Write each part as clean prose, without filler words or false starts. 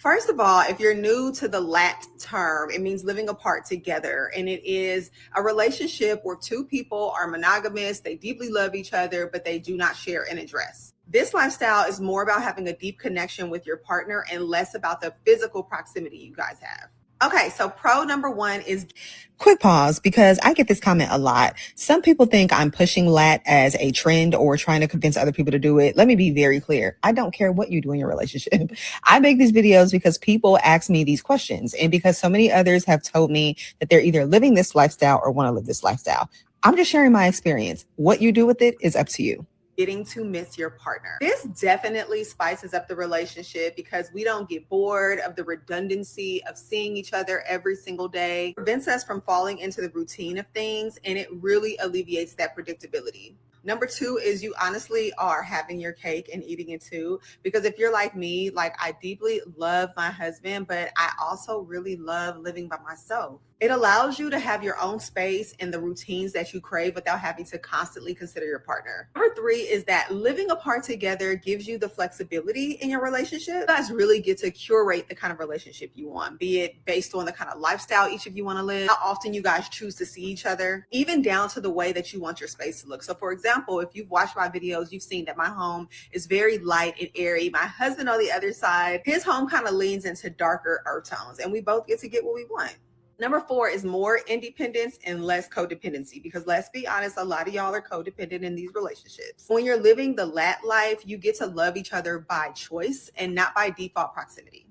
First of all, if you're new to the LAT term, it means living apart together. And it is a relationship where two people are monogamous, they deeply love each other, but they do not share an address. This lifestyle is more about having a deep connection with your partner and less about the physical proximity you guys have. Okay, so pro number one is quick pause because I get this comment a lot. Some people think I'm pushing LAT as a trend or trying to convince other people to do it. Let me be very clear. I don't care what you do in your relationship. I make these videos because people ask me these questions and because so many others have told me that they're either living this lifestyle or want to live this lifestyle. I'm just sharing my experience. What you do with it is up to you. Getting to miss your partner. This definitely spices up the relationship because we don't get bored of the redundancy of seeing each other every single day. It prevents us from falling into the routine of things, and it really alleviates that predictability. Number two is you honestly are having your cake and eating it too. Because if you're like me, like I deeply love my husband, but I also really love living by myself. It allows you to have your own space and the routines that you crave without having to constantly consider your partner. Number three is that living apart together gives you the flexibility in your relationship. You guys really get to curate the kind of relationship you want, be it based on the kind of lifestyle each of you want to live, how often you guys choose to see each other, even down to the way that you want your space to look. So for example, if you've watched my videos, you've seen that my home is very light and airy. My husband on the other side, his home kind of leans into darker earth tones, and we both get to get what we want. Number four is more independence and less codependency, because let's be honest, a lot of y'all are codependent in these relationships. When you're living the LAT life, you get to love each other by choice and not by default proximity.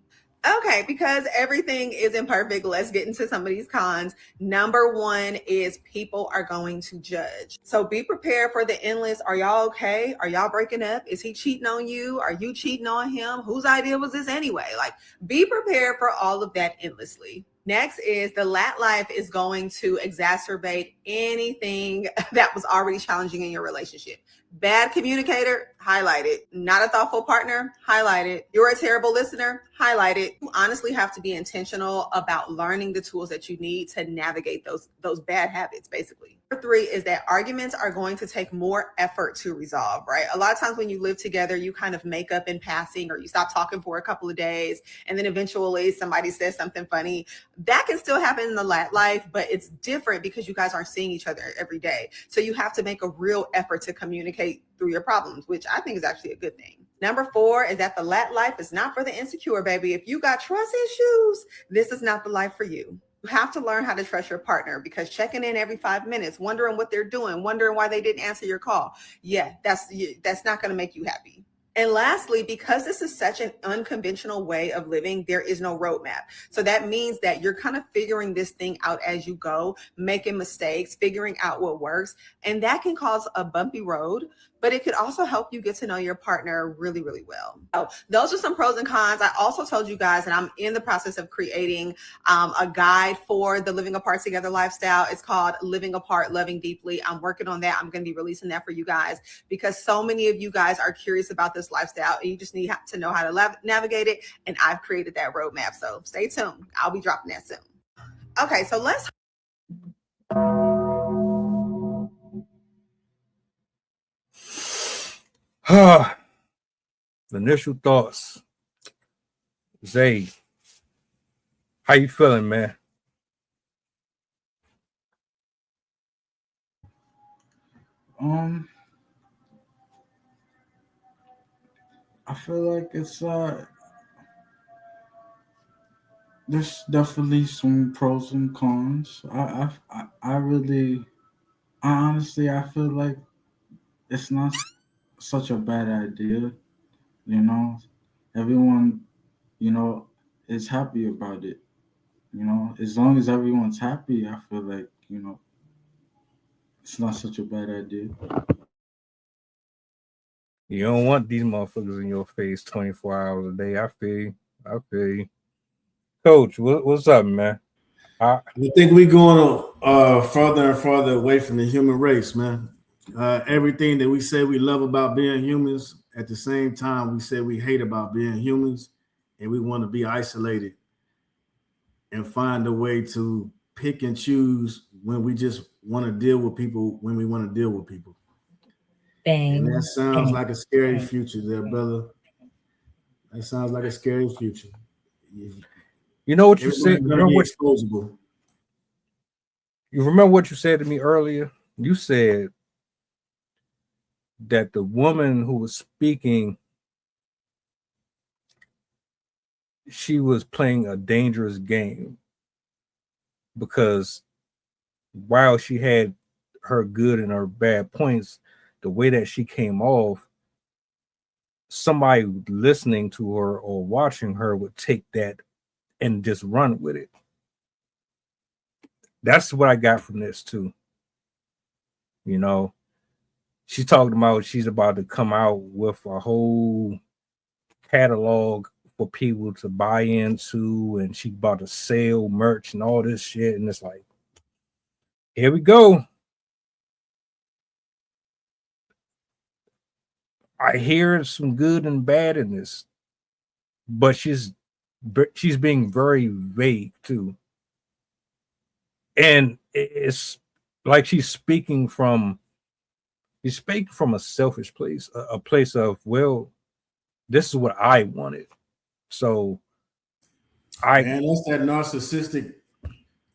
Okay, because everything isn't perfect, let's get into some of these cons. Number one is people are going to judge. So be prepared for the endless, are y'all okay? Are y'all breaking up? Is he cheating on you? Are you cheating on him? Whose idea was this anyway? Like, be prepared for all of that endlessly. Next is the LAT life is going to exacerbate anything that was already challenging in your relationship. Bad communicator, highlight it. Not a thoughtful partner, highlight it. You're a terrible listener, highlight it. You honestly have to be intentional about learning the tools that you need to navigate those bad habits, basically. Number three is that arguments are going to take more effort to resolve, right? A lot of times when you live together, you kind of make up in passing or you stop talking for a couple of days and then eventually somebody says something funny. That can still happen in the LAT life, but it's different because you guys aren't seeing each other every day. So you have to make a real effort to communicate through your problems, which I think is actually a good thing. Number four is that the LAT life is not for the insecure, baby. If you got trust issues, this is not the life for you. You have to learn how to trust your partner, because checking in every 5 minutes, wondering what they're doing, wondering why they didn't answer your call. Yeah, that's not going to make you happy. And lastly, because this is such an unconventional way of living, there is no roadmap. So that means that you're kind of figuring this thing out as you go, making mistakes, figuring out what works. And that can cause a bumpy road, but it could also help you get to know your partner really, really well. So those are some pros and cons. I also told you guys that I'm in the process of creating a guide for the living apart together lifestyle. It's called Living Apart, Loving Deeply. I'm working on that. I'm going to be releasing that for you guys because so many of you guys are curious about this lifestyle and you just need to know how to navigate it. And I've created that roadmap. So stay tuned. I'll be dropping that soon. Okay, so let's. Initial thoughts. Zay, how you feeling, man? I feel like it's there's definitely some pros and cons. I honestly I feel like it's not such a bad idea. You know, everyone, you know, is happy about it. You know, as long as everyone's happy, I feel like, it's not such a bad idea. You don't want these motherfuckers in your face 24 hours a day. I feel you. I feel you. Coach, what's up, man? I think we're going further and further away from the human race, man. Everything that we say we love about being humans, at the same time, we say we hate about being humans, and we want to be isolated and find a way to pick and choose when we just want to deal with people, when we want to deal with people. Bang. And that sounds like a scary future there, brother. That sounds like a scary future. You know what you said? Everybody's gonna be exposable. You remember what you said to me earlier? You said that the woman who was speaking, she was playing a dangerous game because while she had her good and her bad points, the way that she came off, somebody listening to her or watching her would take that and just run with it. That's what I got from this too. You know, she talked about she's about to come out with a whole catalog for people to buy into, and she about to sell merch and all this shit. And it's like, here we go. I hear some good and bad in this, but she's being very vague too. And it's like she's speaking from a selfish place, a place of, well, this is what I wanted. So Man, that's that narcissistic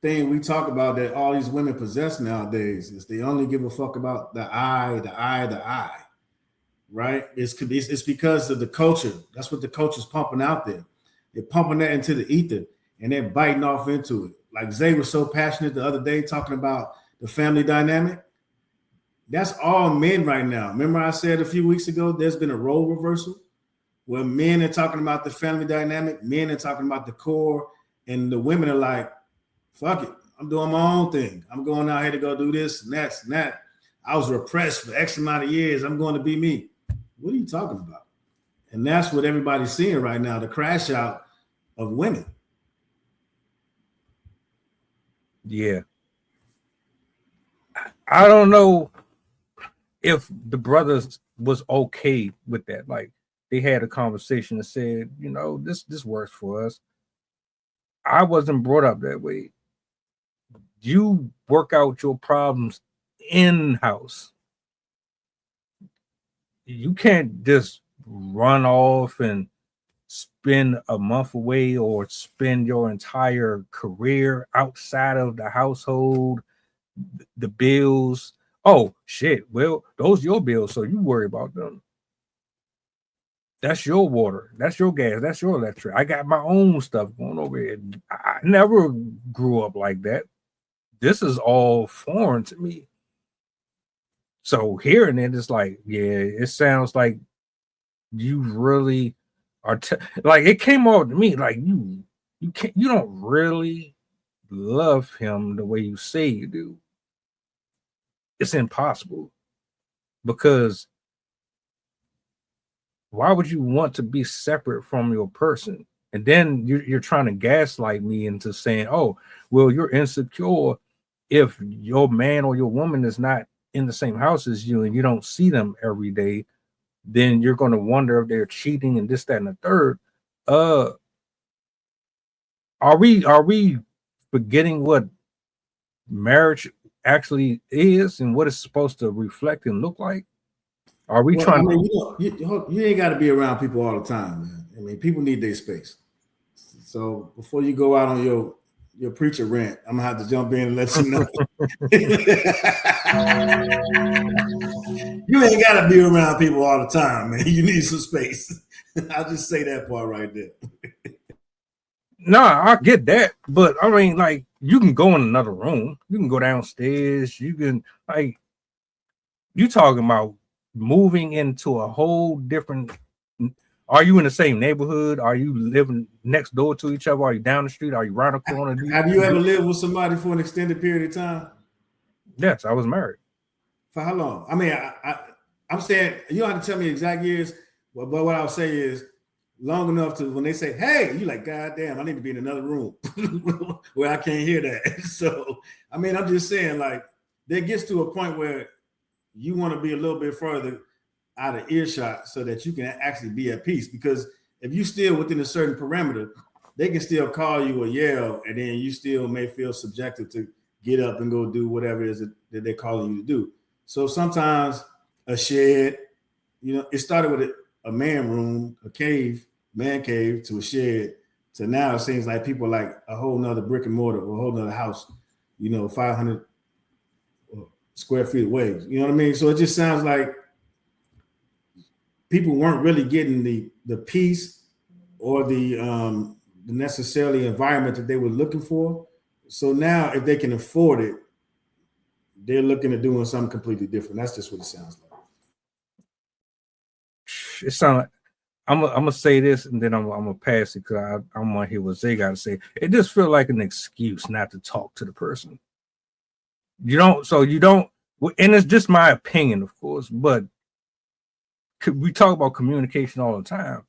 thing we talk about that all these women possess nowadays, is they only give a fuck about the I, right? It's because of the culture. That's what the culture's pumping out there. They're pumping that into the ether and they're biting off into it. Like Zay was so passionate the other day talking about the family dynamic. That's all men right now. Remember I said a few weeks ago, there's been a role reversal where men are talking about the family dynamic, men are talking about the core, and the women are like, fuck it, I'm doing my own thing. I'm going out here to go do this and that. I was repressed for X amount of years. I'm going to be me. What are you talking about? And that's what everybody's seeing right now, the crash out of women. Yeah. I don't know if the brothers was okay with that. Like, they had a conversation and said, you know, this works for us. I wasn't brought up that way. You work out your problems in-house. You can't just run off and spend a month away or spend your entire career outside of the household, the bills. Oh shit, well, those are your bills, so you worry about them. That's your water, that's your gas, that's your electric. I got my own stuff going over here. I never grew up like that. This is all foreign to me. So hearing it, it's like, yeah, it sounds like you really are like, it came off to me like you don't really love him the way you say you do. It's impossible, because why would you want to be separate from your person? And then you're trying to gaslight me into saying, oh, well, you're insecure if your man or your woman is not in the same house as you and you don't see them every day. Then you're going to wonder if they're cheating and this, that, and the third. Are we forgetting what marriage actually is and what it's supposed to reflect and look like? Are we trying you ain't got to be around people all the time, man. I mean, people need their space. So before you go out on your preacher rant, I'm gonna have to jump in and let you know. You ain't got to be around people all the time, man. You need some space. I'll just say that part right there. No, I get that, but I mean, like, you can go in another room, you can go downstairs, you can, like, you talking about moving into a whole different. Are you in the same neighborhood? Are you living next door to each other? Are you down the street? Are you around the corner? Have you ever lived with somebody for an extended period of time? Yes, I was married. For how long? I mean, I'm saying, you don't have to tell me exact years, but what I'll say is long enough to when they say, hey, you like, God damn, I need to be in another room where I can't hear that. So, I mean, I'm just saying, like, there gets to a point where you want to be a little bit further out of earshot so that you can actually be at peace. Because if you still within a certain parameter, they can still call you or yell, and then you still may feel subjected to get up and go do whatever it is that they're calling you to do. So sometimes a shed, you know, it started with a man room, a cave, man cave to a shed So now it seems like people like a whole nother brick and mortar or a whole nother house, 500 square feet away. You know what I mean? So it just sounds like people weren't really getting the peace or the necessarily environment that they were looking for. So now if they can afford it, they're looking at doing something completely different. That's just what it sounds like. It sounds like I'm gonna say this and then I'm gonna pass it because I want to hear what Zay got to say. It just feels like an excuse not to talk to the person. You don't, and it's just my opinion, of course, but we talk about communication all the time.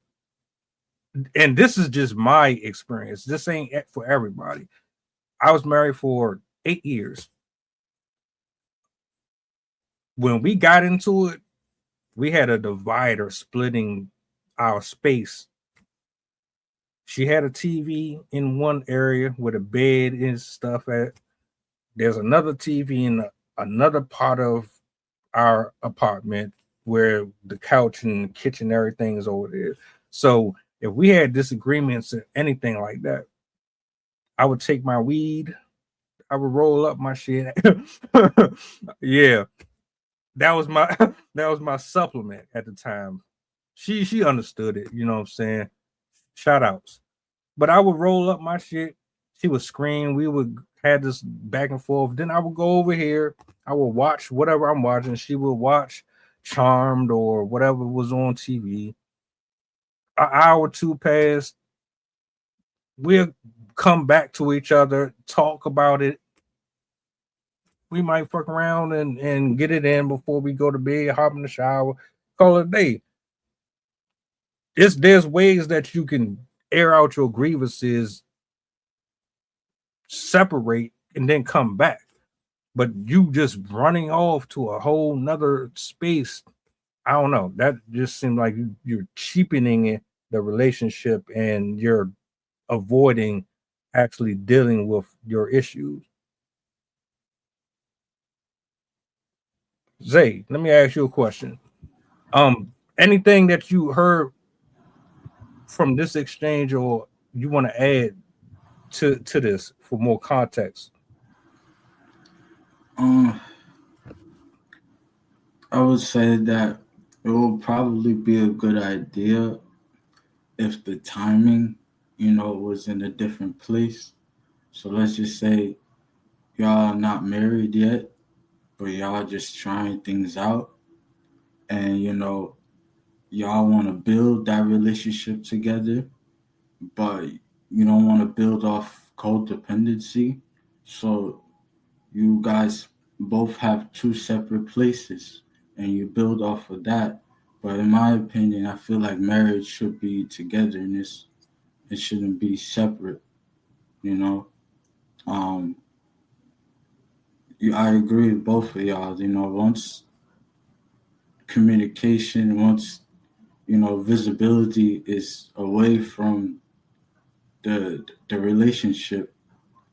And this is just my experience. This ain't for everybody. I was married for 8 years. When we got into it, we had a divider splitting our space. She had a TV in one area with a bed and stuff at. There's another TV in another part of our apartment where the couch and the kitchen, everything is over there. So if we had disagreements or anything like that, I would take my weed, I would roll up my shit. Yeah. That was my supplement at the time. She understood it, you know what I'm saying? Shout outs. But I would roll up my shit. She would scream. We would have this back and forth. Then I would go over here. I would watch whatever I'm watching. She would watch Charmed or whatever was on TV. An hour or two passed. We'll come back to each other, talk about it. We might fuck around and get it in before we go to bed, hop in the shower, call it a day. There's ways that you can air out your grievances, separate, and then come back. But you just running off to a whole nother space, I don't know. That just seemed like you're cheapening the relationship and you're avoiding actually dealing with your issues. Zay, let me ask you a question. Anything that you heard from this exchange or you want to add to this for more context? I would say that it will probably be a good idea if the timing, was in a different place. So let's just say y'all are not married yet, but y'all just trying things out, and y'all want to build that relationship together, but you don't want to build off codependency. So you guys both have two separate places and you build off of that. But in my opinion, I feel like marriage should be togetherness. It shouldn't be separate, you know. Um, I agree with both of y'all. Once communication, once visibility is away from the relationship,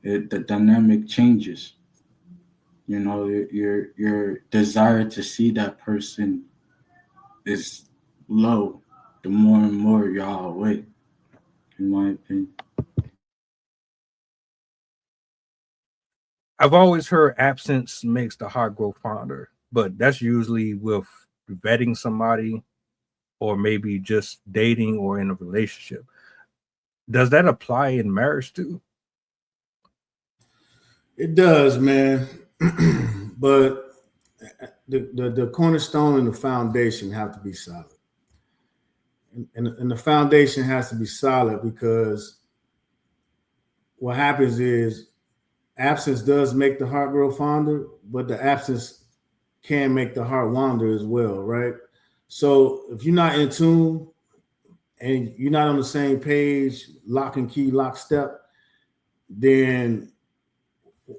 the dynamic changes. Your desire to see that person is low the more and more y'all away, in my opinion. I've always heard absence makes the heart grow fonder, but that's usually with vetting somebody or maybe just dating or in a relationship. Does that apply in marriage too? It does, man. But the cornerstone and the foundation have to be solid. And the foundation has to be solid because what happens is absence does make the heart grow fonder, but the absence can make the heart wander as well, right? So if you're not in tune and you're not on the same page, lock and key, lock step, then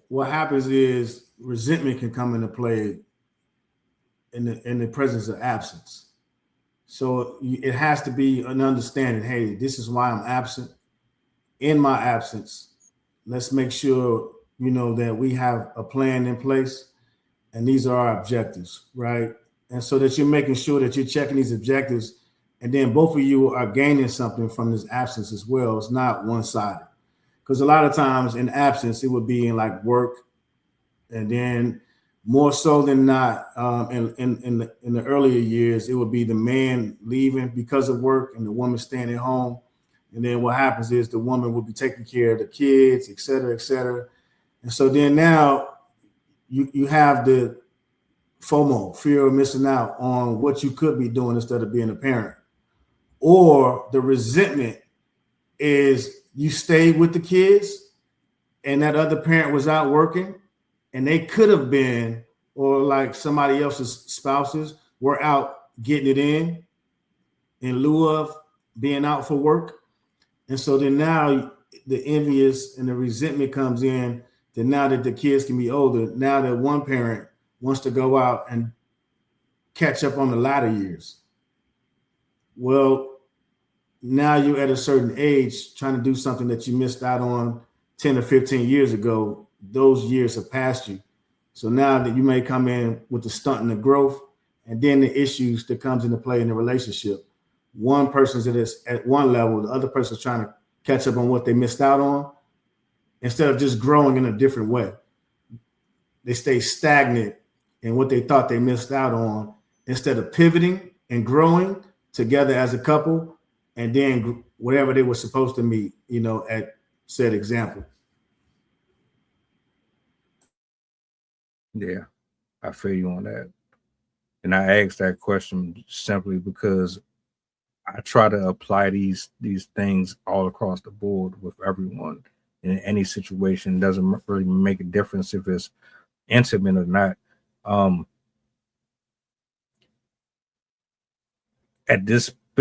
what happens is resentment can come into play in the presence of absence. So it has to be an understanding. Hey, this is why I'm absent. In my absence, let's make sure that we have a plan in place, and these are our objectives, right? And so that you're making sure that you're checking these objectives and then both of you are gaining something from this absence as well. It's not one-sided, because a lot of times in absence it would be in like work, and then more so than not, in the earlier years, it would be the man leaving because of work and the woman staying at home. And then what happens is the woman will be taking care of the kids, et cetera, et cetera. And so then now you have the FOMO, fear of missing out on what you could be doing instead of being a parent. Or the resentment is you stayed with the kids and that other parent was out working, and they could have been, or like somebody else's spouses were out getting it in lieu of being out for work. And so then now the envious and the resentment comes in, that now that the kids can be older, now that one parent wants to go out and catch up on the latter years. Well, now you're at a certain age trying to do something that you missed out on 10 or 15 years ago. Those years have passed you. So now that you may come in with the stunting of growth, and then the issues that comes into play in the relationship. One person's at one level, the other person's trying to catch up on what they missed out on, instead of just growing in a different way. They stay stagnant in what they thought they missed out on, instead of pivoting and growing together as a couple, and then whatever they were supposed to meet, at said example. Yeah, I feel you on that. And I asked that question simply because I try to apply these things all across the board with everyone in any situation. It doesn't really make a difference if it's intimate or not. At this